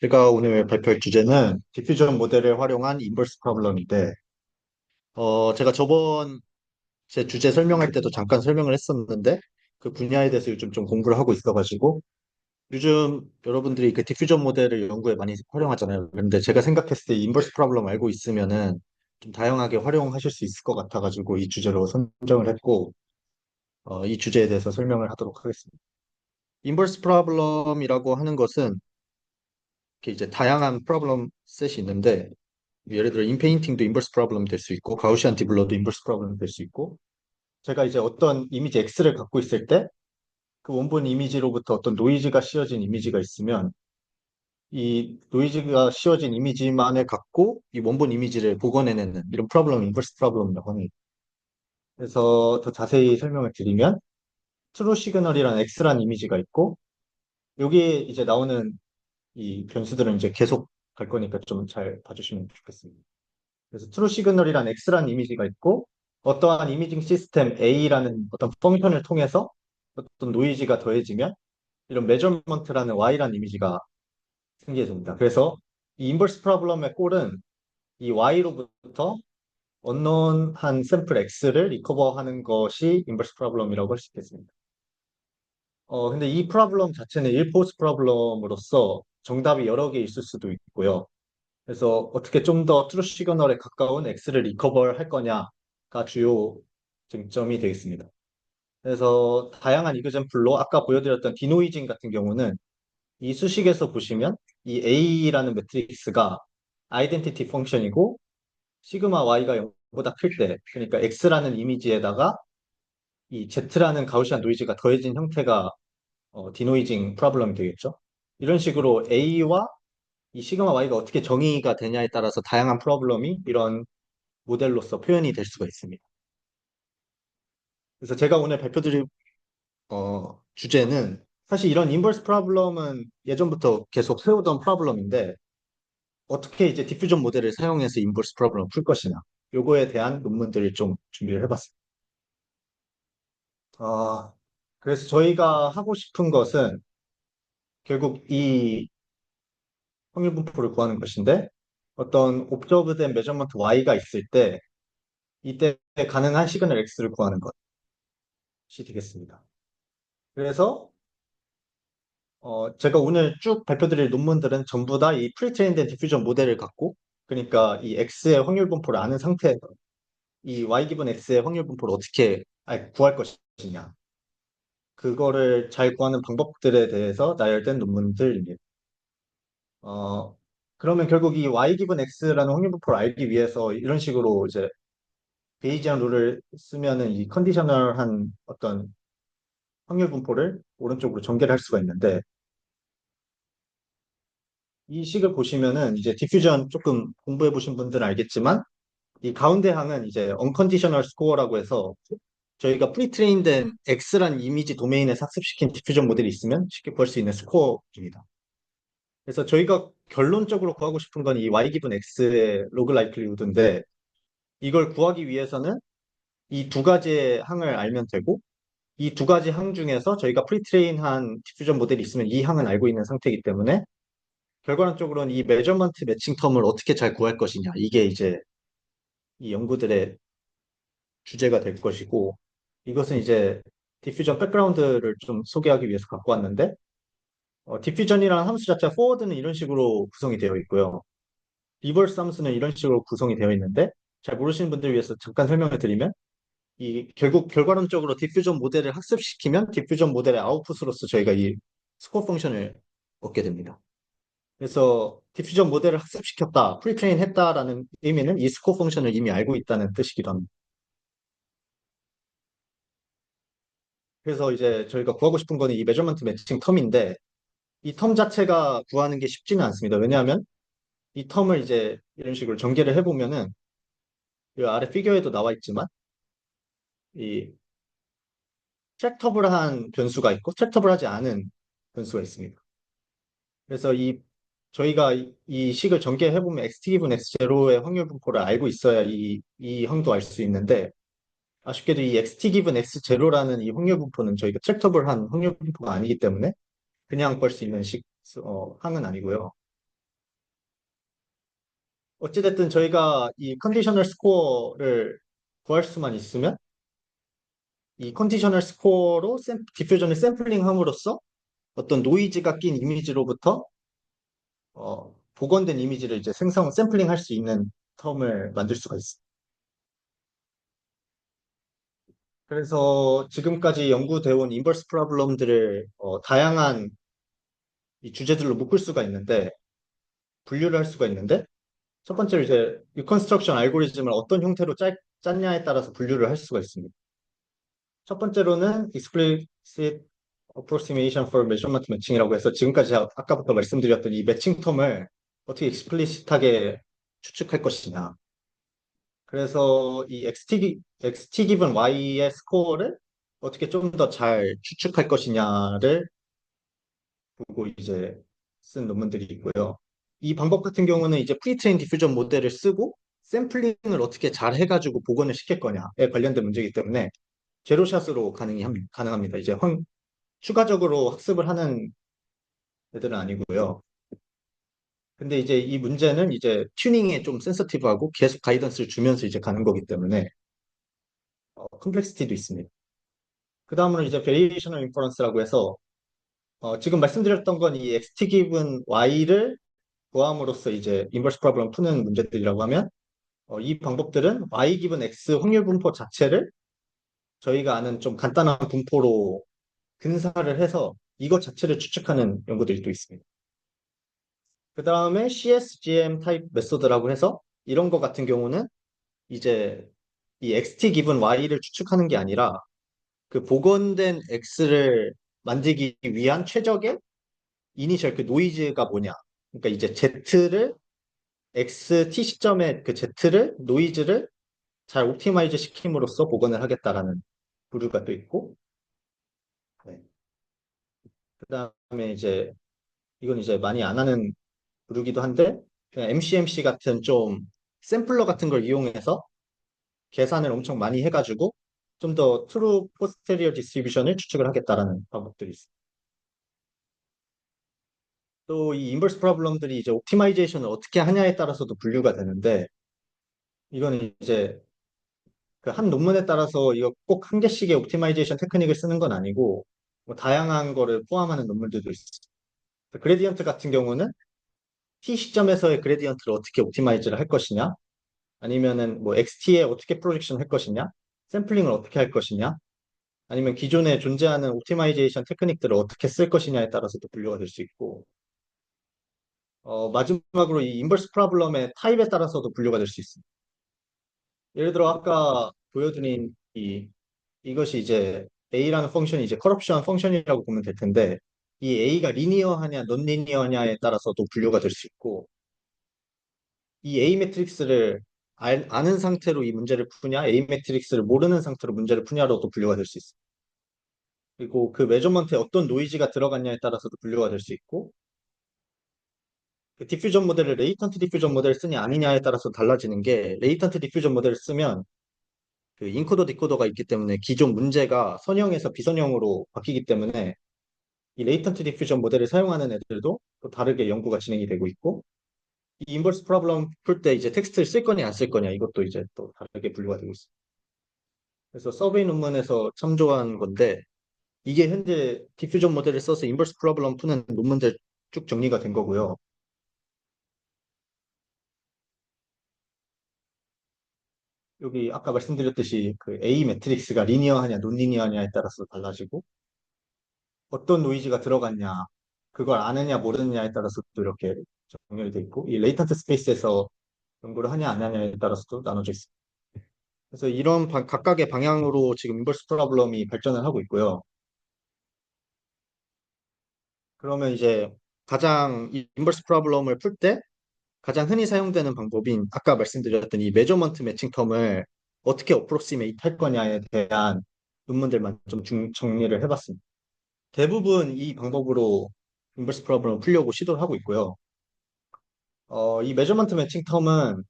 제가 오늘 발표할 주제는 디퓨전 모델을 활용한 인버스 프로블럼인데, 제가 저번 제 주제 설명할 때도 잠깐 설명을 했었는데, 그 분야에 대해서 요즘 좀 공부를 하고 있어가지고, 요즘 여러분들이 그 디퓨전 모델을 연구에 많이 활용하잖아요. 그런데 제가 생각했을 때 인버스 프로블럼 알고 있으면은 좀 다양하게 활용하실 수 있을 것 같아가지고 이 주제로 선정을 했고, 이 주제에 대해서 설명을 하도록 하겠습니다. 인버스 프로블럼이라고 하는 것은 이렇게 이제 다양한 프로블럼 셋이 있는데, 예를 들어 인페인팅도 인버스 프로블럼 될 수 있고 가우시안 디블러도 인버스 프로블럼 될 수 있고 제가 이제 어떤 이미지 X를 갖고 있을 때 그 원본 이미지로부터 어떤 노이즈가 씌워진 이미지가 있으면 이 노이즈가 씌워진 이미지만을 갖고 이 원본 이미지를 복원해내는 이런 프로블럼 인버스 프로블럼이라고 합니다. 그래서 더 자세히 설명을 드리면 트루 시그널이란 X란 이미지가 있고 여기에 이제 나오는 이 변수들은 이제 계속 갈 거니까 좀 잘 봐주시면 좋겠습니다. 그래서 트루 시그널이란 X라는 이미지가 있고 어떠한 이미징 시스템 A라는 어떤 펑션을 통해서 어떤 노이즈가 더해지면 이런 메저먼트라는 Y라는 이미지가 생기게 됩니다. 그래서 이 인버스 프로블럼의 꼴은 이 Y로부터 언노운한 샘플 X를 리커버하는 것이 인버스 프로블럼이라고 할 수 있겠습니다. 근데 이 프로블럼 자체는 1포스 프로블럼으로서 정답이 여러 개 있을 수도 있고요. 그래서 어떻게 좀 더 트루 시그널에 가까운 X를 리커버 할 거냐가 주요 쟁점이 되겠습니다. 그래서 다양한 이그젠플로 아까 보여드렸던 디노이징 같은 경우는 이 수식에서 보시면 이 A라는 매트릭스가 아이덴티티 펑션이고 시그마 Y가 0보다 클 때, 그러니까 X라는 이미지에다가 이 Z라는 가우시안 노이즈가 더해진 형태가 디노이징 프로블럼이 되겠죠. 이런 식으로 A와 이 시그마 Y가 어떻게 정의가 되냐에 따라서 다양한 프로블럼이 이런 모델로서 표현이 될 수가 있습니다. 그래서 제가 오늘 발표드릴 주제는 사실 이런 인버스 프로블럼은 예전부터 계속 세우던 프로블럼인데 어떻게 이제 디퓨전 모델을 사용해서 인버스 프로블럼을 풀 것이냐 요거에 대한 논문들을 좀 준비를 해봤습니다. 어, 그래서 저희가 하고 싶은 것은 결국 이 확률 분포를 구하는 것인데 어떤 옵저브된 메저먼트 Y가 있을 때 이때 가능한 시그널 X를 구하는 것이 되겠습니다. 그래서 제가 오늘 쭉 발표드릴 논문들은 전부 다 이 프리트레인된 디퓨전 모델을 갖고, 그러니까 이 X의 확률 분포를 아는 상태에서 이 Y 기분 X의 확률 분포를 어떻게 구할 것이냐, 그거를 잘 구하는 방법들에 대해서 나열된 논문들입니다. 어, 그러면 결국 이 Y 기분 X라는 확률 분포를 알기 위해서 이런 식으로 이제 베이지안 룰을 쓰면은 이 컨디셔널한 어떤 확률 분포를 오른쪽으로 전개를 할 수가 있는데, 이 식을 보시면은 이제 디퓨전 조금 공부해 보신 분들은 알겠지만 이 가운데 항은 이제 unconditional score라고 해서 저희가 프리트레인된 X란 이미지 도메인에 삭습시킨 디퓨전 모델이 있으면 쉽게 구할 수 있는 스코어입니다. 그래서 저희가 결론적으로 구하고 싶은 건 이 Y 기분 X의 로그 라이클리후드인데 이걸 구하기 위해서는 이 두 가지의 항을 알면 되고 이 두 가지 항 중에서 저희가 프리트레인한 디퓨전 모델이 있으면 이 항은 알고 있는 상태이기 때문에 결과론적으로는 이 메저먼트 매칭 텀을 어떻게 잘 구할 것이냐 이게 이제 이 연구들의 주제가 될 것이고 이것은 이제 디퓨전 백그라운드를 좀 소개하기 위해서 갖고 왔는데 디퓨전이라는 함수 자체가 포워드는 이런 식으로 구성이 되어 있고요. 리버스 함수는 이런 식으로 구성이 되어 있는데 잘 모르시는 분들을 위해서 잠깐 설명을 드리면 이 결국 결과론적으로 디퓨전 모델을 학습시키면 디퓨전 모델의 아웃풋으로서 저희가 이 스코어 펑션을 얻게 됩니다. 그래서 디퓨전 모델을 학습시켰다, 프리트레인 했다라는 의미는 이 스코어 펑션을 이미 알고 있다는 뜻이기도 합니다. 그래서 이제 저희가 구하고 싶은 거는 이 메저먼트 매칭 텀인데 이 텀 자체가 구하는 게 쉽지는 않습니다. 왜냐하면 이 텀을 이제 이런 식으로 전개를 해보면은 이 아래 피겨에도 나와 있지만 이 트랙터블한 변수가 있고 트랙터블하지 않은 변수가 있습니다. 그래서 저희가 이 식을 전개해보면 x 기분 x0의 확률 분포를 알고 있어야 이 항도 알 수 있는데 아쉽게도 이 xt 기분 x0라는 이 확률 분포는 저희가 트랙터블한 확률 분포가 아니기 때문에 그냥 구할 수 있는 항은 아니고요. 어찌됐든 저희가 이 컨디셔널 스코어를 구할 수만 있으면 이 컨디셔널 스코어로 디퓨전을 샘플링함으로써 어떤 노이즈가 낀 이미지로부터 복원된 이미지를 이제 샘플링 할 수 있는 텀을 만들 수가 있어요. 그래서 지금까지 연구되어 온 인버스 프로블럼들을 다양한 이 주제들로 묶을 수가 있는데, 분류를 할 수가 있는데, 첫 번째로 이제 리컨스트럭션 알고리즘을 어떤 형태로 짰냐에 따라서 분류를 할 수가 있습니다. 첫 번째로는 explicit approximation for measurement matching이라고 해서 지금까지 제가 아까부터 말씀드렸던 이 매칭 텀을 어떻게 explicit하게 추측할 것이냐. 그래서 이 xt given y의 스코어를 어떻게 좀 더 잘 추측할 것이냐를 보고 이제 쓴 논문들이 있고요. 이 방법 같은 경우는 이제 프리트레인 디퓨전 모델을 쓰고 샘플링을 어떻게 잘 해가지고 복원을 시킬 거냐에 관련된 문제이기 때문에 제로샷으로 가능합니다. 이제 추가적으로 학습을 하는 애들은 아니고요. 근데 이제 이 문제는 이제 튜닝에 좀 센서티브하고 계속 가이던스를 주면서 이제 가는 거기 때문에 컴플렉시티도 있습니다. 그 다음으로 이제 베리에이셔널 인퍼런스라고 해서 지금 말씀드렸던 건 이 xt 기분 y를 구함으로써 이제 인버스 프로블럼 푸는 문제들이라고 하면 이 방법들은 y 기분 x 확률 분포 자체를 저희가 아는 좀 간단한 분포로 근사를 해서 이것 자체를 추측하는 연구들이 또 있습니다. 그 다음에 CSGM 타입 메소드라고 해서 이런 거 같은 경우는 이제 이 xt 기분 y를 추측하는 게 아니라 그 복원된 x를 만들기 위한 최적의 이니셜 그 노이즈가 뭐냐. 그러니까 이제 z를 x t 시점의 그 z를 노이즈를 잘 옵티마이즈 시킴으로써 복원을 하겠다라는 부류가 또 있고, 네. 그다음에 이제 이건 이제 많이 안 하는 부류기도 한데 그냥 MCMC 같은 좀 샘플러 같은 걸 이용해서 계산을 엄청 많이 해가지고 좀 더 트루 포스테리어 디스트리뷰션을 추측을 하겠다라는 방법들이 있어요. 또 이 인버스 프로블럼들이 이제 옵티마이제이션을 어떻게 하냐에 따라서도 분류가 되는데 이거는 이제 그 한 논문에 따라서 이거 꼭 한 개씩의 옵티마이제이션 테크닉을 쓰는 건 아니고 뭐 다양한 거를 포함하는 논문들도 있어요. 그레디언트 같은 경우는 T 시점에서의 그레디언트를 어떻게 옵티마이즈를 할 것이냐 아니면은 뭐 XT에 어떻게 프로젝션 할 것이냐 샘플링을 어떻게 할 것이냐 아니면 기존에 존재하는 옵티마이제이션 테크닉들을 어떻게 쓸 것이냐에 따라서도 분류가 될 수 있고 마지막으로 이 인버스 프로블럼의 타입에 따라서도 분류가 될 수 있습니다. 예를 들어 아까 보여드린 이것이 이제 A라는 펑션이 이제 커럽션 펑션이라고 보면 될 텐데 이 A가 리니어하냐 논리니어냐에 따라서도 분류가 될 수 있고 이 A 매트릭스를 아는 상태로 이 문제를 푸냐 A 매트릭스를 모르는 상태로 문제를 푸냐로도 분류가 될 수 있습니다. 그리고 그 메저먼트에 어떤 노이즈가 들어갔냐에 따라서도 분류가 될 수 있고 그 디퓨전 모델을 레이턴트 디퓨전 모델을 쓰냐 아니냐에 따라서 달라지는 게 레이턴트 디퓨전 모델을 쓰면 그 인코더 디코더가 있기 때문에 기존 문제가 선형에서 비선형으로 바뀌기 때문에 이 레이턴트 디퓨전 모델을 사용하는 애들도 또 다르게 연구가 진행이 되고 있고 이 인버스 프로블럼 풀 때 이제 텍스트를 쓸 거냐 안 쓸 거냐 이것도 이제 또 다르게 분류가 되고 있습니다. 그래서 서베이 논문에서 참조한 건데 이게 현재 디퓨전 모델을 써서 인버스 프로블럼 푸는 논문들 쭉 정리가 된 거고요. 여기 아까 말씀드렸듯이 그 A 매트릭스가 리니어하냐 논리니어하냐에 따라서 달라지고 어떤 노이즈가 들어갔냐 그걸 아느냐 모르느냐에 따라서 또 이렇게 정렬이 돼 있고 이 레이턴트 스페이스에서 연구를 하냐 안 하냐에 따라서도 나눠져 있습니다. 그래서 이런 각각의 방향으로 지금 인버스 프로블럼이 발전을 하고 있고요. 그러면 이제 가장 이 인버스 프로블럼을 풀 때 가장 흔히 사용되는 방법인 아까 말씀드렸던 이 메저먼트 매칭 텀을 어떻게 어프로시메이트 할 거냐에 대한 논문들만 좀 정리를 해봤습니다. 대부분 이 방법으로 인버스 프로블럼을 풀려고 시도를 하고 있고요. 이 메저먼트 매칭 텀은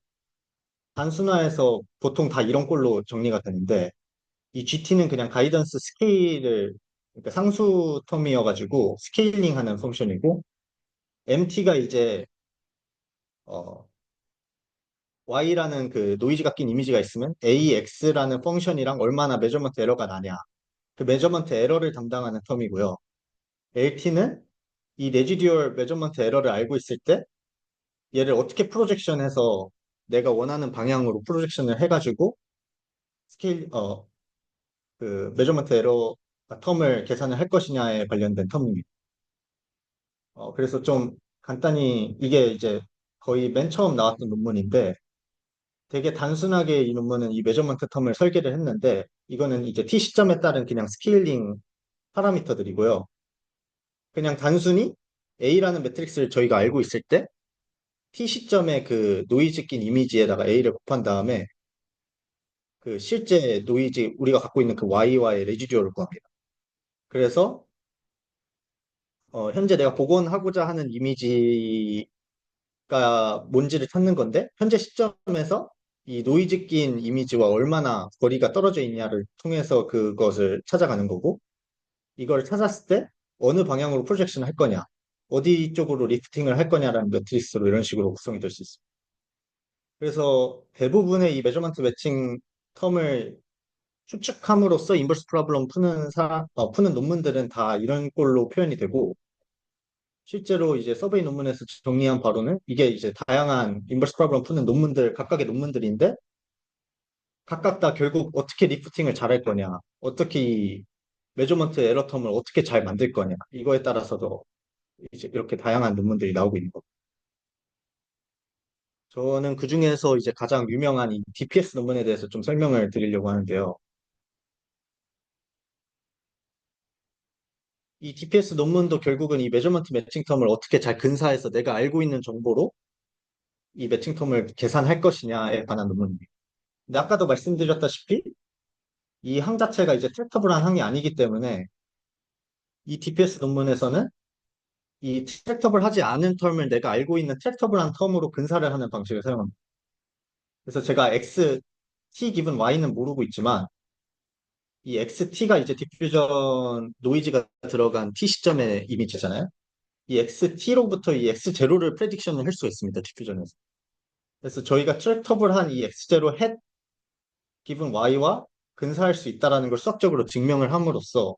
단순화해서 보통 다 이런 꼴로 정리가 되는데 이 GT는 그냥 가이던스 스케일을 그러니까 상수 텀이어가지고 스케일링하는 펑션이고 MT가 이제 어, Y라는 그 노이즈가 낀 이미지가 있으면 AX라는 펑션이랑 얼마나 메저먼트 에러가 나냐. 그 메저먼트 에러를 담당하는 텀이고요. LT는 이 레지듀얼 메저먼트 에러를 알고 있을 때 얘를 어떻게 프로젝션해서 내가 원하는 방향으로 프로젝션을 해가지고 스케일, 그 메저먼트 에러 텀을 계산을 할 것이냐에 관련된 텀입니다. 그래서 좀 간단히 이게 이제 거의 맨 처음 나왔던 논문인데 되게 단순하게 이 논문은 이 메저먼트 텀을 설계를 했는데 이거는 이제 t 시점에 따른 그냥 스케일링 파라미터들이고요. 그냥 단순히 A라는 매트릭스를 저희가 알고 있을 때 t 시점에 그 노이즈 낀 이미지에다가 A를 곱한 다음에 그 실제 노이즈 우리가 갖고 있는 그 Y와의 레지듀얼을 구합니다. 그래서 현재 내가 복원하고자 하는 이미지가 뭔지를 찾는 건데 현재 시점에서 이 노이즈 낀 이미지와 얼마나 거리가 떨어져 있냐를 통해서 그것을 찾아가는 거고 이걸 찾았을 때 어느 방향으로 프로젝션을 할 거냐 어디 쪽으로 리프팅을 할 거냐라는 매트리스로 이런 식으로 구성이 될 수 있습니다. 그래서 대부분의 이 메저먼트 매칭 텀을 추측함으로써 인버스 프로블럼 푸는 논문들은 다 이런 꼴로 표현이 되고 실제로 이제 서베이 논문에서 정리한 바로는 이게 이제 다양한 인버스 프로블럼 푸는 논문들 각각의 논문들인데 각각 다 결국 어떻게 리프팅을 잘할 거냐 어떻게 이 메저먼트 에러 텀을 어떻게 잘 만들 거냐 이거에 따라서도 이제 이렇게 다양한 논문들이 나오고 있는 거고 저는 그중에서 이제 가장 유명한 이 DPS 논문에 대해서 좀 설명을 드리려고 하는데요. 이 DPS 논문도 결국은 이 메저먼트 매칭 텀을 어떻게 잘 근사해서 내가 알고 있는 정보로 이 매칭 텀을 계산할 것이냐에 관한 논문입니다. 근데 아까도 말씀드렸다시피 이 항 자체가 이제 트랙터블한 항이 아니기 때문에 이 DPS 논문에서는 이 트랙터블 하지 않은 텀을 내가 알고 있는 트랙터블한 텀으로 근사를 하는 방식을 사용합니다. 그래서 제가 x, t 기분 y는 모르고 있지만 이 XT가 이제 디퓨전 노이즈가 들어간 T 시점의 이미지잖아요. 이 XT로부터 이 X0를 프레딕션을 할 수가 있습니다. 디퓨전에서. 그래서 저희가 트랙터블한 이 X0 햇 기분 Y와 근사할 수 있다라는 걸 수학적으로 증명을 함으로써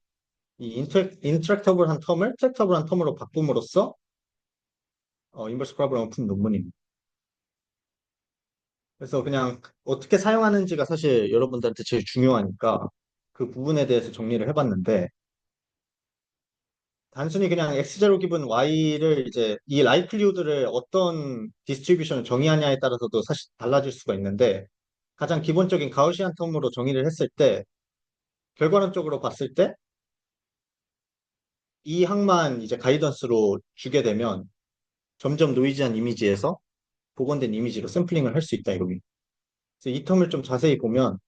이 인트랙터블한 텀을 트랙터블한 텀으로 바꿈으로써 인버스 프로블럼을 푼 논문입니다. 그래서 그냥 어떻게 사용하는지가 사실 여러분들한테 제일 중요하니까 그 부분에 대해서 정리를 해봤는데 단순히 그냥 X0 기분 Y를 이제 이 라이클리후드를 어떤 디스트리뷰션을 정의하냐에 따라서도 사실 달라질 수가 있는데 가장 기본적인 가우시안 텀으로 정의를 했을 때 결과론적으로 봤을 때 이 항만 이제 가이던스로 주게 되면 점점 노이즈한 이미지에서 복원된 이미지로 샘플링을 할 수 있다 이거기. 그래서 이 텀을 좀 자세히 보면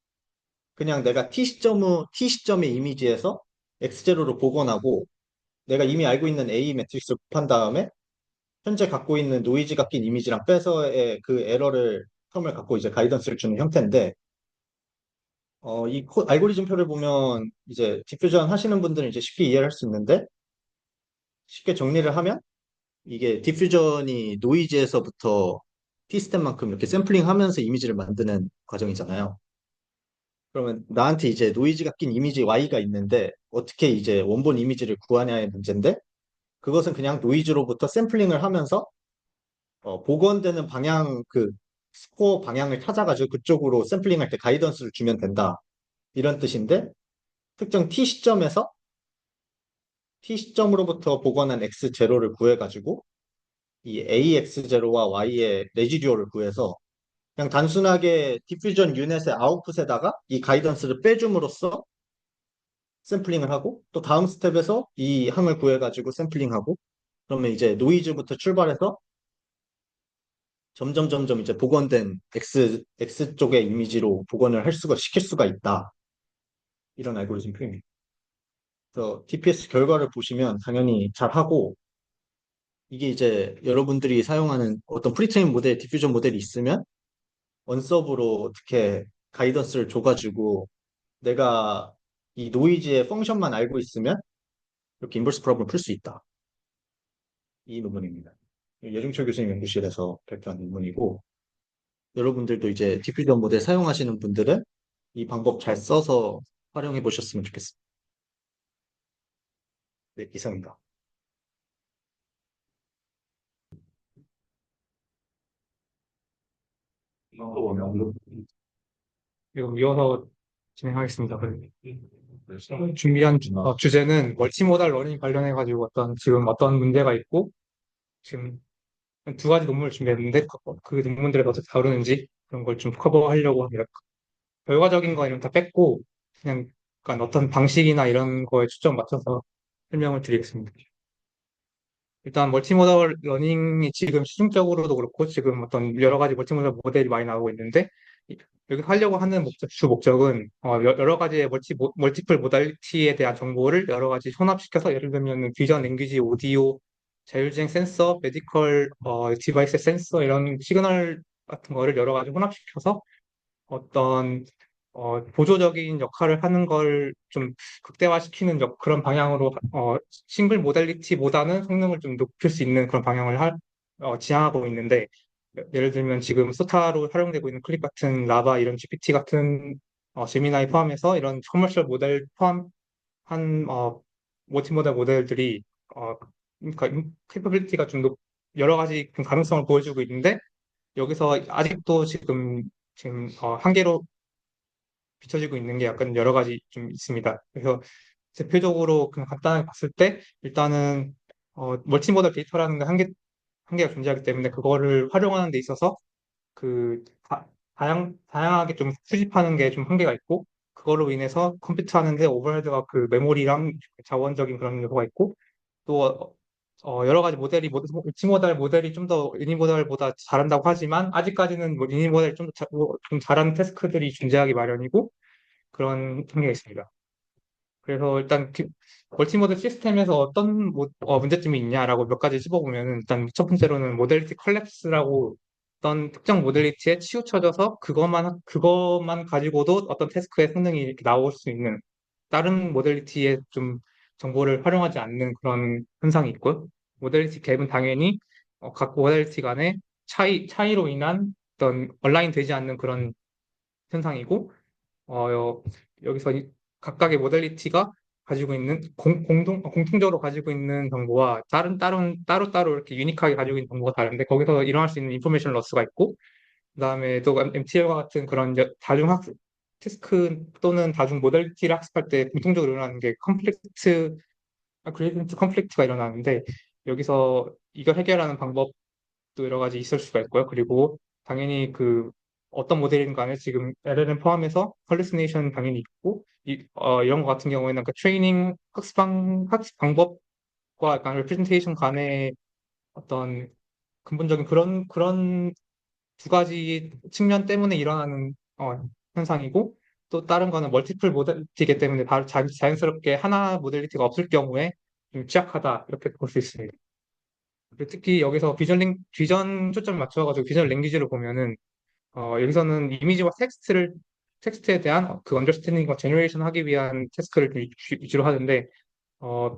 그냥 내가 T 시점의 이미지에서 X0로 복원하고 내가 이미 알고 있는 A 매트릭스를 곱한 다음에 현재 갖고 있는 노이즈가 낀 이미지랑 빼서의 그 에러를 텀을 갖고 이제 가이던스를 주는 형태인데 알고리즘 표를 보면 이제 디퓨전 하시는 분들은 이제 쉽게 이해를 할 수 있는데 쉽게 정리를 하면 이게 디퓨전이 노이즈에서부터 T스텝만큼 이렇게 샘플링 하면서 이미지를 만드는 과정이잖아요. 그러면 나한테 이제 노이즈가 낀 이미지 Y가 있는데 어떻게 이제 원본 이미지를 구하냐의 문제인데 그것은 그냥 노이즈로부터 샘플링을 하면서 복원되는 방향 그 스코어 방향을 찾아가지고 그쪽으로 샘플링할 때 가이던스를 주면 된다. 이런 뜻인데 특정 T 시점에서 T 시점으로부터 복원한 X0를 구해가지고 이 AX0와 Y의 레지듀얼을 구해서 그냥 단순하게 디퓨전 유닛의 아웃풋에다가 이 가이던스를 빼줌으로써 샘플링을 하고 또 다음 스텝에서 이 항을 구해가지고 샘플링하고 그러면 이제 노이즈부터 출발해서 점점 이제 복원된 X 쪽의 이미지로 복원을 시킬 수가 있다. 이런 알고리즘 표현입니다. 그래서 TPS 결과를 보시면 당연히 잘하고 이게 이제 여러분들이 사용하는 어떤 프리트레인 모델, 디퓨전 모델이 있으면 언서브로 어떻게 가이던스를 줘가지고 내가 이 노이즈의 펑션만 알고 있으면 이렇게 인버스 프로블럼 풀 수 있다. 이 논문입니다. 예중철 교수님 연구실에서 발표한 논문이고 여러분들도 이제 디퓨전 모델 사용하시는 분들은 이 방법 잘 써서 활용해 보셨으면 좋겠습니다. 네, 이상입니다. 이거 이어서 진행하겠습니다. 준비한 주제는 멀티모달 러닝 관련해가지고 지금 어떤 문제가 있고, 지금 두 가지 논문을 준비했는데, 그 논문들을 어떻게 다루는지 그런 걸 좀 커버하려고 합니다. 결과적인 거 이런 다 뺐고, 그냥 약간 어떤 방식이나 이런 거에 초점 맞춰서 설명을 드리겠습니다. 일단 멀티모달 러닝이 지금 시중적으로도 그렇고 지금 어떤 여러 가지 멀티모달 모델이 많이 나오고 있는데 여기 하려고 하는 주 목적은 여러 가지의 멀티플 모달리티에 대한 정보를 여러 가지 혼합시켜서 예를 들면 비전, 랭귀지, 오디오, 자율주행 센서, 메디컬 디바이스 센서 이런 시그널 같은 거를 여러 가지 혼합시켜서 어떤 보조적인 역할을 하는 걸 좀 극대화시키는 그런 방향으로 싱글 모달리티보다는 성능을 좀 높일 수 있는 그런 방향을 지향하고 있는데 예를 들면 지금 소타로 활용되고 있는 클립 같은 라바 이런 GPT 같은 제미나이 포함해서 이런 커머셜 모델 포함한 멀티모달 모델들이 그러니까 캐퍼빌리티가 좀 여러 가지 좀 가능성을 보여주고 있는데 여기서 아직도 지금 한계로 비춰지고 있는 게 약간 여러 가지 좀 있습니다. 그래서 대표적으로 그냥 간단하게 봤을 때 일단은 멀티모달 데이터라는 게 한계가 존재하기 때문에 그거를 활용하는 데 있어서 그 다양하게 좀 수집하는 게 좀 한계가 있고 그걸로 인해서 컴퓨터 하는데 오버헤드가 그 메모리랑 자원적인 그런 요소가 있고 또 여러 가지 멀티모달 모델이 좀 더 유니모델보다 잘한다고 하지만 아직까지는 뭐 유니모델이 좀 잘하는 태스크들이 존재하기 마련이고 그런 한계가 있습니다. 그래서 일단 멀티모드 시스템에서 어떤 문제점이 있냐라고 몇 가지 짚어보면 일단 첫 번째로는 모델리티 컬랩스라고 어떤 특정 모델리티에 치우쳐져서 그것만 가지고도 어떤 태스크의 성능이 이렇게 나올 수 있는 다른 모델리티에 좀 정보를 활용하지 않는 그런 현상이 있고요. 모델리티 갭은 당연히 각 모델리티 간의 차이로 인한 어떤 얼라인 되지 않는 그런 현상이고 여기서 각각의 모델리티가 가지고 있는 공통적으로 가지고 있는 정보와 따로따로 이렇게 유니크하게 가지고 있는 정보가 다른데 거기서 일어날 수 있는 인포메이션 러스가 있고 그다음에 또 MTL과 같은 그런 다중학습 태스크 또는 다중 모델리티를 학습할 때 공통적으로 일어나는 게 그레이디언트 컴플렉트가 일어나는데 여기서 이걸 해결하는 방법 또 여러 가지 있을 수가 있고요. 그리고 당연히 그 어떤 모델이든 간에 지금 LLM 포함해서 hallucination 당연히 있고 이런 거 같은 경우에는 그 트레이닝 학습 방법과 약간 representation 간의 어떤 근본적인 그런 두 가지 측면 때문에 일어나는 현상이고 또 다른 거는 멀티플 모델리티이기 때문에 바로 자연스럽게 하나 모델리티가 없을 경우에 좀 취약하다 이렇게 볼 수 있습니다. 그리고 특히 여기서 비전 초점을 맞춰가지고 비전 랭귀지를 보면은 여기서는 이미지와 텍스트에 대한 그 언더스탠딩과 제너레이션 하기 위한 태스크를 좀 위주로 하는데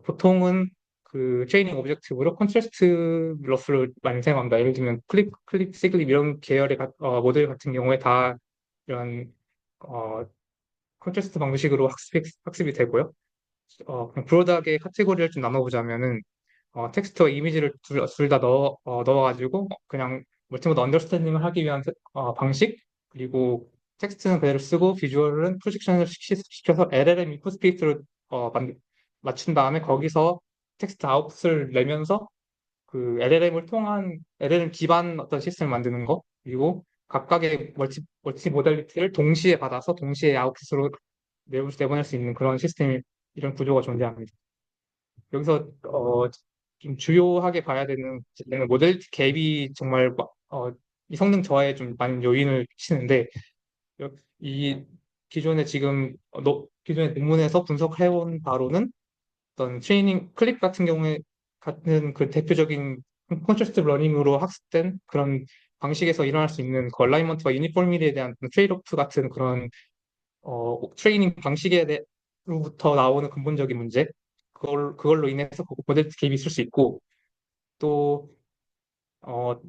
보통은 그 트레이닝 오브젝티브로 컨트라스트 러스를 많이 사용합니다. 예를 들면 시글립 이런 계열의 모델 같은 경우에 다 이런 어, 컨트라스트 방식으로 학습이 되고요. 그냥 브로드하게 카테고리를 좀 나눠보자면은 텍스트와 이미지를 둘 다 넣어가지고 그냥 멀티모드 언더스탠딩을 하기 위한 방식 그리고 텍스트는 그대로 쓰고 비주얼은 프로젝션을 시켜서 LLM 인풋 스페이스로 맞춘 다음에 거기서 텍스트 아웃풋을 내면서 그 LLM을 통한 LLM 기반 어떤 시스템을 만드는 거 그리고 각각의 멀티 모달리티를 동시에 받아서 동시에 아웃풋으로 내보낼 수 있는 그런 이런 구조가 존재합니다. 여기서 좀 주요하게 봐야 되는 모델리티 갭이 정말 이 성능 저하에 좀 많은 요인을 끼치는데 이 기존의 논문에서 분석해온 바로는 어떤 트레이닝 클립 같은 경우에 같은 그 대표적인 컨트라스트 러닝으로 학습된 그런 방식에서 일어날 수 있는 그 얼라이먼트와 유니포미티에 대한 트레이드오프 같은 그런 트레이닝 방식에로부터 나오는 근본적인 문제 그걸로 인해서 그 모델 갭이 있을 수 있고 또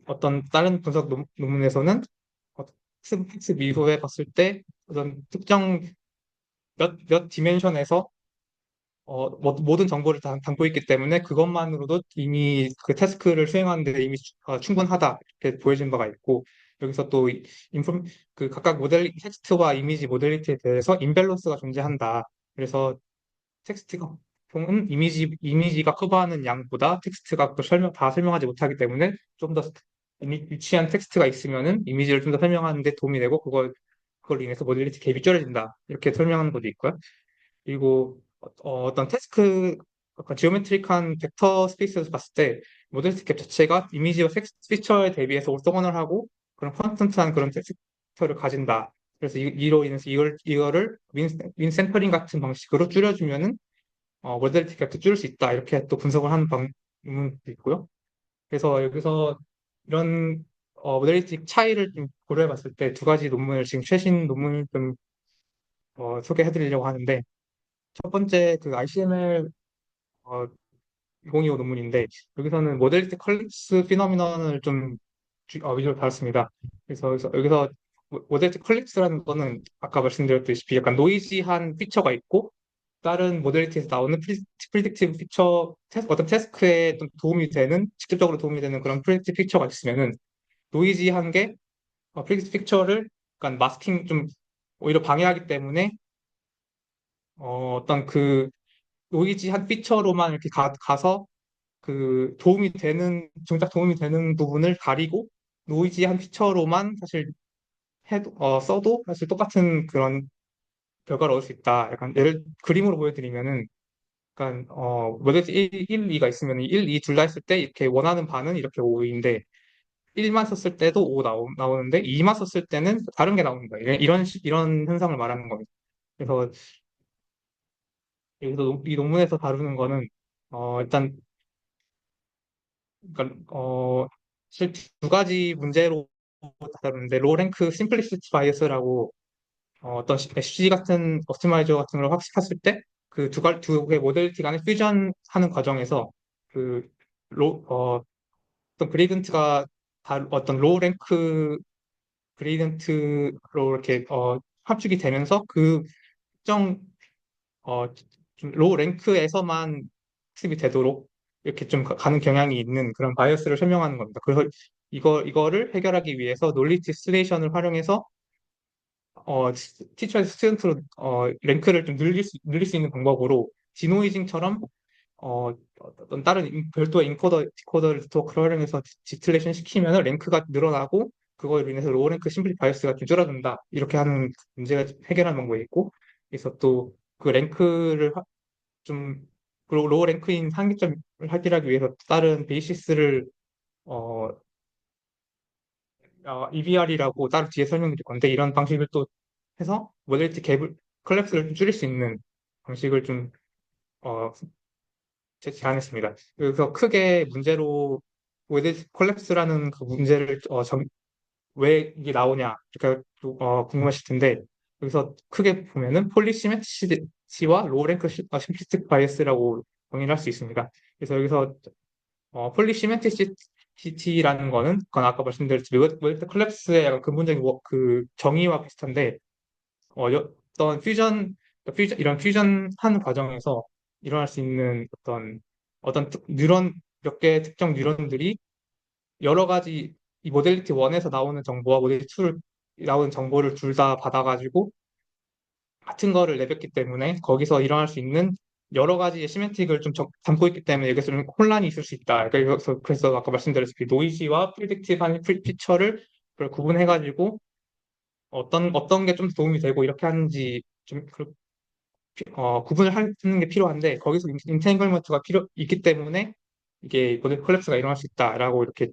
어떤 다른 분석 논문에서는 학습 이후에 봤을 때 어떤 특정 몇 디멘션에서 모든 정보를 다 담고 있기 때문에 그것만으로도 이미 그 태스크를 수행하는 데 이미 충분하다 이렇게 보여진 바가 있고 여기서 또 인폼 그 각각 모델 텍스트와 이미지 모델리티에 대해서 임밸런스가 존재한다. 그래서 텍스트가 보통은 이미지가 커버하는 양보다 텍스트가 그걸 다 설명하지 못하기 때문에 좀 더 유치한 텍스트가 있으면은 이미지를 좀 더 설명하는 데 도움이 되고 그걸로 인해서 모델리티 갭이 줄어든다. 이렇게 설명하는 것도 있고요. 그리고 어떤 태스크, 약간 지오메트릭한 벡터 스페이스에서 봤을 때 모델 스캡 자체가 이미지와 피처에 대비해서 오르토고널하고 그런 콘스턴트한 그런 텍스처를 가진다. 그래서 이로 인해서 이거를 윈센터링 같은 방식으로 줄여주면은 모델리티 갭도 줄일 수 있다. 이렇게 또 분석을 하는 방법도 있고요. 그래서 여기서 이런 모델리티 차이를 좀 고려해 봤을 때 두 가지 논문을 지금 최신 논문을 좀 소개해 드리려고 하는데 첫 번째 그 ICML 2025 논문인데 여기서는 모델리티 컬립스 피노미넌을 좀 위주로 다뤘습니다. 그래서 여기서 모델리티 컬립스라는 거는 아까 말씀드렸듯이 약간 노이지한 피처가 있고 다른 모델리티에서 나오는 프리딕티브 피처 어떤 태스크에 좀 도움이 되는 직접적으로 도움이 되는 그런 프리딕티브 피처가 있으면은 노이지한 게 프리딕티브 피처를 약간 마스킹 좀 오히려 방해하기 때문에 어떤 그 노이지한 피처로만 이렇게 가서 그 정작 도움이 되는 부분을 가리고 노이지한 피처로만 사실 써도 사실 똑같은 그런 결과를 얻을 수 있다. 약간 예를 그림으로 보여드리면은 약간 모델 1, 2가 있으면 1, 2 둘 다 했을 때 이렇게 원하는 반은 이렇게 5인데 1만 썼을 때도 5 나오는데 2만 썼을 때는 다른 게 나오는 거예요. 이런 현상을 말하는 겁니다. 그래서 여기서 이 논문에서 다루는 거는 일단 그러니까 사실 두 가지 문제로 다루는데 로랭크 심플리시티 바이어스라고 어떤 SG 같은 옵티마이저 같은 걸 학습했을 때 그 두 개의 모델리티 간의 퓨전하는 과정에서 그 어떤 그레이던트가 어떤 로우 랭크 그레이던트로 이렇게 합축이 되면서 그 특정 좀 로우 랭크에서만 학습이 되도록 이렇게 좀 가는 경향이 있는 그런 바이어스를 설명하는 겁니다. 그래서 이거를 해결하기 위해서 논리 디스틸레이션을 활용해서 티처에서 스튜던트로 랭크를 좀 늘릴 수 있는 방법으로 디노이징처럼 어떤 다른 별도의 인코더, 디코더를 네트워크를 활용해서 디스틸레이션 시키면 랭크가 늘어나고 그거로 인해서 로우 랭크 심플리 바이어스가 좀 줄어든다. 이렇게 하는 문제가 해결하는 방법이 있고 그래서 또 그 랭크를 좀 로우 랭크인 한계점을 해결하기 위해서 다른 베이시스를 어, EBR이라고 따로 뒤에 설명드릴 건데 이런 방식을 또 해서 모델리티 갭을 컬랩스를 좀 줄일 수 있는 방식을 좀 어, 제안했습니다. 그래서 크게 문제로 모델리티 컬랩스라는 그 문제를 왜 이게 나오냐 그러니까 궁금하실 텐데 여기서 크게 보면은 폴리시메트리시와 로우랭크 심플리스틱 바이어스라고 정의를 할 수 있습니다. 그래서 여기서 폴리시메트리시티라는 거는 그건 아까 말씀드렸듯이 모델리티 컬랩스의 약간 근본적인 그 정의와 비슷한데 어떤 이런 퓨전하는 과정에서 일어날 수 있는 어떤 뉴런 몇 개의 특정 뉴런들이 여러 가지 이 모델리티 1에서 나오는 정보와 모델리티 2 나오는 정보를 둘 다 받아가지고 같은 거를 내렸기 때문에 거기서 일어날 수 있는 여러 가지의 시멘틱을 좀 담고 있기 때문에 여기서 좀 혼란이 있을 수 있다. 그래서 아까 말씀드렸듯이 노이지와 프리딕티브한 피처를 그걸 구분해가지고 어떤 게 좀 도움이 되고 이렇게 하는지 좀 구분을 하는 게 필요한데 거기서 인텐글먼트가 있기 때문에 이게 모델 콜랩스가 일어날 수 있다라고 이렇게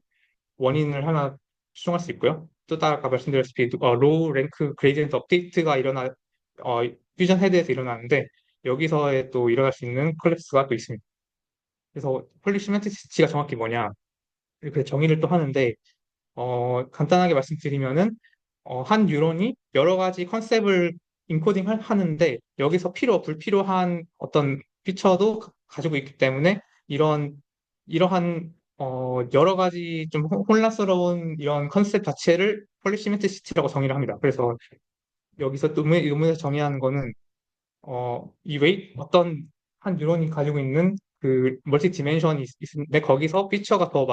원인을 하나 추정할 수 있고요. 또 아까 말씀드렸다시피 로우 랭크 그레이디언트 업데이트가 어, 퓨전 헤드에서 일어나는데 여기서에 또 일어날 수 있는 콜랩스가 또 있습니다. 그래서 폴리시메트리시티가 정확히 뭐냐 이렇게 정의를 또 하는데 간단하게 말씀드리면은 한 뉴런이 여러 가지 컨셉을 인코딩 하는데 여기서 불필요한 어떤 피처도 가지고 있기 때문에 이러한 여러 가지 좀 혼란스러운 이런 컨셉 자체를 폴리시메트리시티라고 정의를 합니다. 그래서 여기서 논문에서 정의하는 거는 이 웨이 어떤 한 뉴런이 가지고 있는 그 멀티 디멘션이 있는데 거기서 피처가 더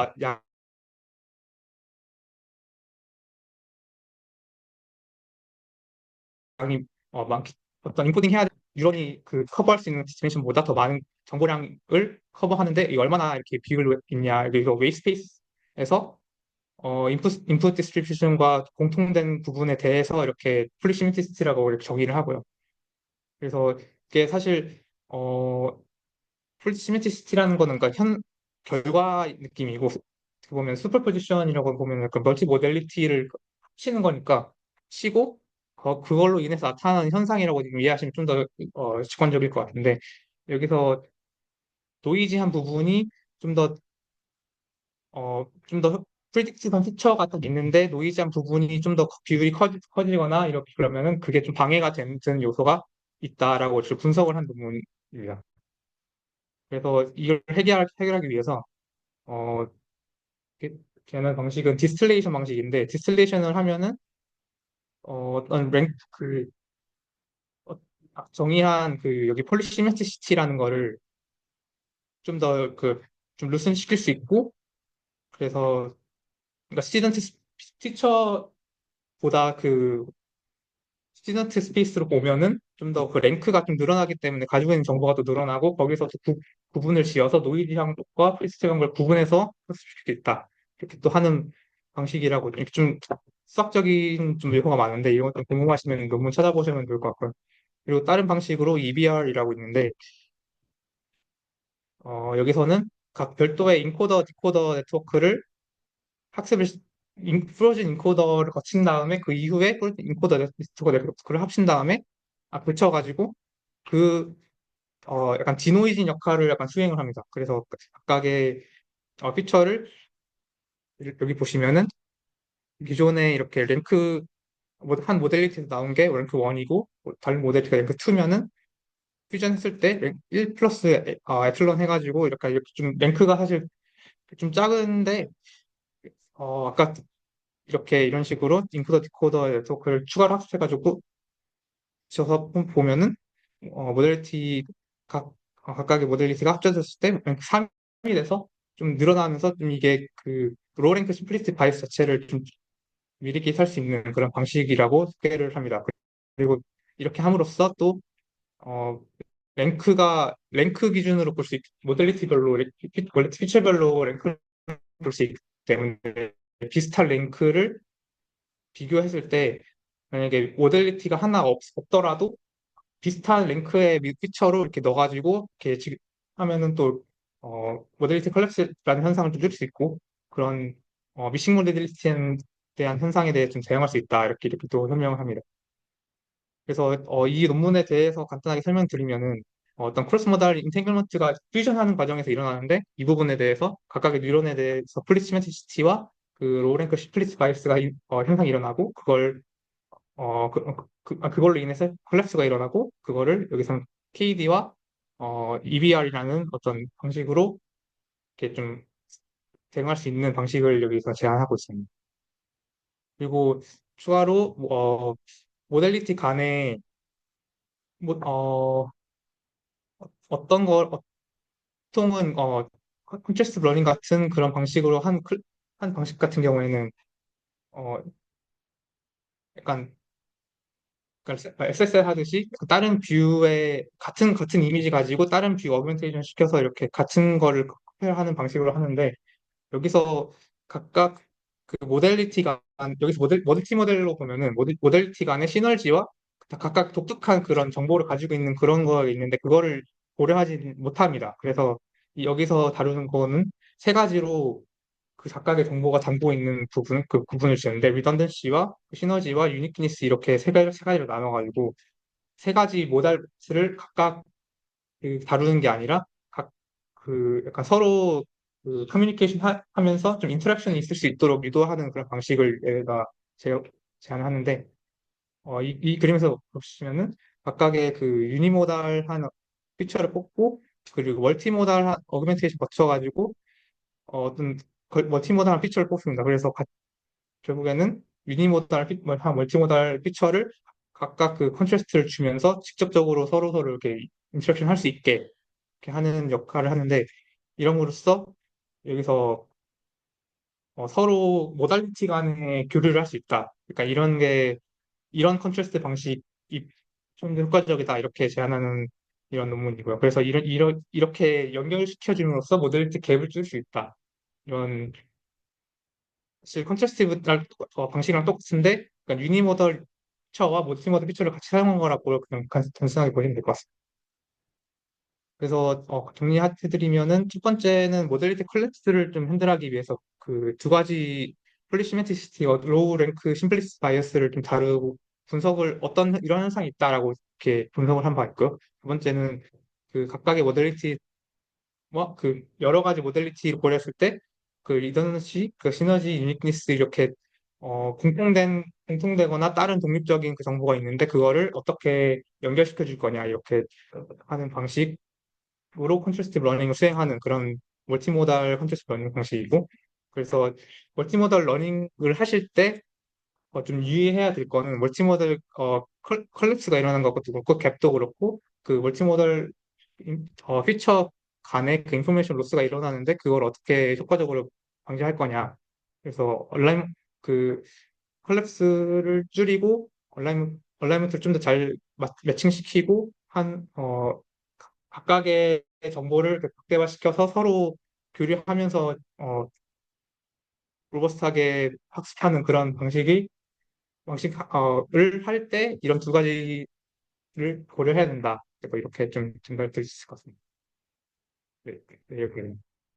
양이 많기 어떤 인코딩 해야 뉴런이 그 커버할 수 있는 디멘션보다 더 많은 정보량을 커버하는데 이 얼마나 이렇게 비율이 있냐. 그래서 웨이 스페이스에서 인풋 디스트리뷰션과 공통된 부분에 대해서 이렇게 폴리시메트리시티라고 이렇게 정의를 하고요. 그래서 이게 사실 폴리시메트리시티라는 거는 그러니까 결과 느낌이고 어떻게 보면 슈퍼포지션이라고 보면 그 멀티 모델리티를 합치는 거니까 치고 그걸로 인해서 나타나는 현상이라고 지금 이해하시면 좀 더 직관적일 것 같은데 여기서 노이지한 부분이 좀 더 좀 더 프리딕티브한 피처가 딱 있는데 노이즈한 부분이 좀 더 비율이 커지거나 이렇게 그러면은 그게 좀 방해가 되는 요소가 있다라고 지금 분석을 한 부분입니다. 그래서 이걸 해결하기 위해서 어, 걔는 방식은 디스틸레이션 방식인데 디스틸레이션을 하면은 어떤 정의한 그 여기 폴리시메트리시티라는 거를 좀 더 좀 루슨 시킬 수 있고 그래서 그러니까 스튜던트 티처보다 그 스튜던트 스페이스로 보면은 좀 더 그 랭크가 좀 늘어나기 때문에 가지고 있는 정보가 또 늘어나고 거기서 또 구분을 지어서 노이즈량과 프리스트한 걸 구분해서 학습시킬 수 있다. 이렇게 또 하는 방식이라고 이렇게 좀 수학적인 좀 요소가 많은데 이런 것도 궁금하시면 논문 찾아보시면 좋을 것 같고요. 그리고 다른 방식으로 EBR이라고 있는데 여기서는 각 별도의 인코더, 디코더 네트워크를 학습을 프로즌 인코더를 거친 다음에 그 이후에 프로즌 인코더 네트워크 네트워크를 합친 다음에 붙여가지고 그 약간 디노이징 역할을 약간 수행을 합니다. 그래서 각각의 피처를 여기 보시면은 기존에 이렇게 랭크 한 모델리티에서 나온 게 랭크 1이고 다른 모델리티가 랭크 2면은 퓨전 했을 때 1 플러스 에플론 해가지고 이렇게 좀 랭크가 사실 좀 작은데 아까 이렇게 이런 식으로 인코더 디코더 네트워크를 추가로 학습해가지고 붙여서 보면은 모델리티 각각의 모델리티가 합쳐졌을 때 3이 돼서 좀 늘어나면서 좀 이게 그 로랭크 심플리스틱 바이스 자체를 좀 미리 기할 수 있는 그런 방식이라고 소개를 합니다. 그리고 이렇게 함으로써 또 어, 랭크 기준으로 볼 수 모델리티별로 원래 피처별로 랭크를 볼 수 있기 때문에 비슷한 랭크를 비교했을 때 만약에 모델리티가 하나 없더라도 비슷한 랭크의 피처로 이렇게 넣어가지고 이렇게 지금 하면은 또 모델리티 컬랩스라는 현상을 좀 줄 수 있고 그런 미싱 모델리티에 대한 현상에 대해 좀 대응할 수 있다 이렇게 또 설명을 합니다. 그래서 이 논문에 대해서 간단하게 설명드리면은 어떤 크로스 모달 인탱글먼트가 퓨전하는 과정에서 일어나는데 이 부분에 대해서 각각의 뉴런에 대해서 폴리시메트리시티와 그 로우랭크 시플리스 바이스가 현상이 일어나고 그걸로 인해서 콜랩스가 일어나고 그거를 여기서 KD와 EBR이라는 어떤 방식으로 이렇게 좀 대응할 수 있는 방식을 여기서 제안하고 있습니다. 그리고 추가로 모델리티 간에 뭐, 어떤 걸 보통은 컨텍스트 러닝 같은 그런 방식으로 한 방식 같은 경우에는 어, 약간 SSL 하듯이 다른 뷰에 같은 이미지 가지고 다른 뷰 어그멘테이션 시켜서 이렇게 같은 거를 커피하는 방식으로 하는데 여기서 각각 그 모델리티가 여기서 멀티 모델로 보면은 모델리티 간의 시너지와 각각 독특한 그런 정보를 가지고 있는 그런 거가 있는데 그거를 고려하지 못합니다. 그래서 여기서 다루는 거는 세 가지로 그 각각의 정보가 담고 있는 그 부분을 주는데 리던던시와 시너지와 유니크니스 이렇게 세 가지로 나눠가지고 세 가지 모달을 각각 다루는 게 아니라 각 그 약간 서로 그 커뮤니케이션 하면서 좀 인터랙션이 있을 수 있도록 유도하는 그런 방식을 얘가 제안하는데 이 그림에서 보시면은 각각의 그 유니모달한 피처를 뽑고 그리고 멀티모달한 어그멘테이션 거쳐가지고 어떤 멀티모달한 피처를 뽑습니다. 그래서 결국에는 멀티모달 피처를 각각 그 컨트레스트를 주면서 직접적으로 서로 이렇게 인터랙션 할 수 있게 이렇게 하는 역할을 하는데 이럼으로써 여기서 서로 모달리티 간의 교류를 할 수 있다. 그러니까 이런 컨트레스트 방식이 좀 더 효과적이다. 이렇게 제안하는 이런 논문이고요. 그래서 이렇게 연결시켜줌으로써 모델리티 갭을 줄 수 있다. 이런 사실 컨트라스티브 방식이랑 똑같은데 그러니까 유니모델 피처와 멀티모델 피처를 같이 사용한 거라고 그냥 단순하게 보시면 될 것 같습니다. 그래서 정리해드리면은 첫 번째는 모델리티 컬렉스를 좀 핸들하기 위해서 그 두 가지 폴리시메트리시티, 로우 랭크 심플리스 바이어스를 좀 다루고 분석을 어떤 이런 현상이 있다라고 이렇게 분석을 한 바 있고요. 두 번째는 그 각각의 모델리티 그 여러 가지 모델리티를 고려했을 때 그 리더너시, 그 시너지, 유니크니스 이렇게 공통되거나 다른 독립적인 그 정보가 있는데 그거를 어떻게 연결시켜 줄 거냐 이렇게 하는 방식으로 컨트라스티브 러닝을 수행하는 그런 멀티모달 컨트라스티브 러닝 방식이고 그래서 멀티모달 러닝을 하실 때 좀 유의해야 될 거는 멀티모델 컬랩스가 일어나는 것도 그렇고 갭도 그렇고 그 멀티모델 피처 간의 그 인포메이션 로스가 일어나는데 그걸 어떻게 효과적으로 방지할 거냐. 그래서 그 컬랩스를 줄이고 얼라이먼트를 좀 더 잘 매칭시키고 각각의 정보를 극대화시켜서 서로 교류하면서 로버스트하게 학습하는 그런 방식을 할 때 이런 두 가지를 고려해야 된다. 뭐 이렇게 좀 증가를 드릴 수 있을 것 같습니다. 네, 네, 이렇게.